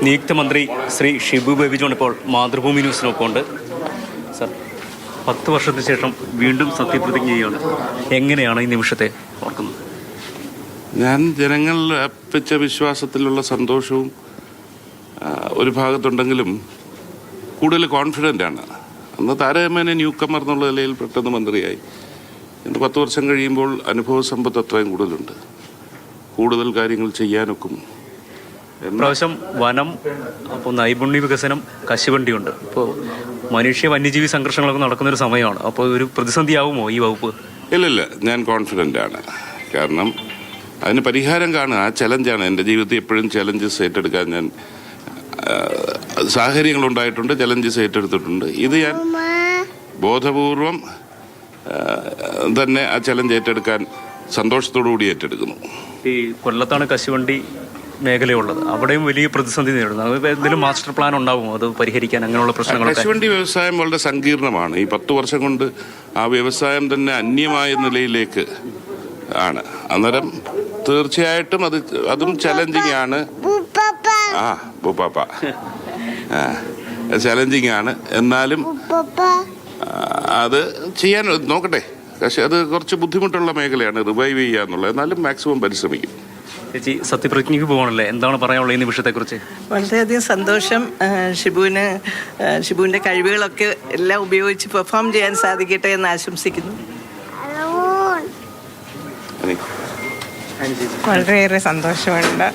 നിയുക്ത മന്ത്രി Shri Shibu baby John ഇപ്പോൾ മാതൃഭൂമി ന്യൂസിനൊപ്പം ഉണ്ട്. സർ, 10 വർഷത്തിന് ശേഷം വീണ്ടും സത്യപ്രതിജ്ഞ ചെയ്യുകയാണ്. എങ്ങനെയാണ് ഈ നിമിഷത്തെ ഓർക്കുന്നത്? ഞാൻ ജനങ്ങളിൽ അർപ്പിച്ച വിശ്വാസത്തിലുള്ള സന്തോഷവും ഒരു ഭാഗത്തുണ്ടെങ്കിലും കൂടുതൽ കോൺഫിഡൻ്റ് ആണ്. അന്ന് താരതമ്യേന ന്യൂ കമ്മർ എന്നുള്ള നിലയിൽ പെട്ടെന്ന് മന്ത്രിയായി. ഇന്ന് 10 വർഷം കഴിയുമ്പോൾ അനുഭവ സമ്പത്ത് അത്രയും കൂടുതലുണ്ട്. കൂടുതൽ കാര്യങ്ങൾ ചെയ്യാനൊക്കും. പ്രാവശ്യം വനം, അപ്പോൾ നൈപുണ്യ വികസനം, കശുവണ്ടിയുണ്ട്. ഇപ്പോൾ മനുഷ്യ വന്യജീവി സംഘർഷങ്ങളൊക്കെ നടക്കുന്നൊരു സമയമാണ്. അപ്പോൾ ഒരു പ്രതിസന്ധിയാവുമോ ഈ വകുപ്പ്? ഇല്ലില്ല, ഞാൻ കോൺഫിഡൻ്റ് ആണ്. കാരണം അതിന് പരിഹാരം കാണുക. ആ ചലഞ്ചാണ് എൻ്റെ ജീവിതത്തിൽ എപ്പോഴും ചലഞ്ചസ് ഏറ്റെടുക്കാൻ ഞാൻ സാഹചര്യങ്ങളുണ്ടായിട്ടുണ്ട്, ചലഞ്ചസ് ഏറ്റെടുത്തിട്ടുണ്ട്. ഇത് ഞാൻ ബോധപൂർവം തന്നെ ആ ചലഞ്ച് ഏറ്റെടുക്കാൻ സന്തോഷത്തോടു കൂടി ഏറ്റെടുക്കുന്നു. ഈ കൊല്ലത്താണ് കശുവണ്ടി മേഖലയുള്ളത്. അവിടെയും വലിയ പ്രതിസന്ധി നേരിടുന്നു. അത് എന്തെങ്കിലും മാസ്റ്റർ പ്ലാൻ ഉണ്ടാവുമോ അത് പരിഹരിക്കാൻ? അങ്ങനെയുള്ള പ്രശ്നങ്ങൾ. കശുവണ്ടി വ്യവസായം വളരെ സങ്കീർണമാണ്. ഈ 10 വർഷം കൊണ്ട് ആ വ്യവസായം തന്നെ അന്യമായ നിലയിലേക്ക് ആണ്. അന്നേരം തീർച്ചയായിട്ടും അതും ചലഞ്ചിങ് ആണ്. ചലഞ്ചിങ് ആണ്. എന്നാലും അത് ചെയ്യാൻ നോക്കട്ടെ. പക്ഷെ അത് കുറച്ച് ബുദ്ധിമുട്ടുള്ള മേഖലയാണ് റിവൈവ് ചെയ്യുക എന്നുള്ളത്. എന്നാലും മാക്സിമം പരിശ്രമിക്കും. ചേച്ചി, സത്യപ്രതിജ്ഞയ്ക്ക് പോകണല്ലേ, എന്താണ് പറയാനുള്ളത് ഈ നിമിഷത്തെക്കുറിച്ച്? വളരെയധികം സന്തോഷം. ഷിബുവിൻ്റെ കഴിവുകളൊക്കെ എല്ലാം ഉപയോഗിച്ച് പെർഫോം ചെയ്യാൻ സാധിക്കട്ടെ എന്ന് ആശംസിക്കുന്നു. വളരെയേറെ സന്തോഷമുണ്ട്.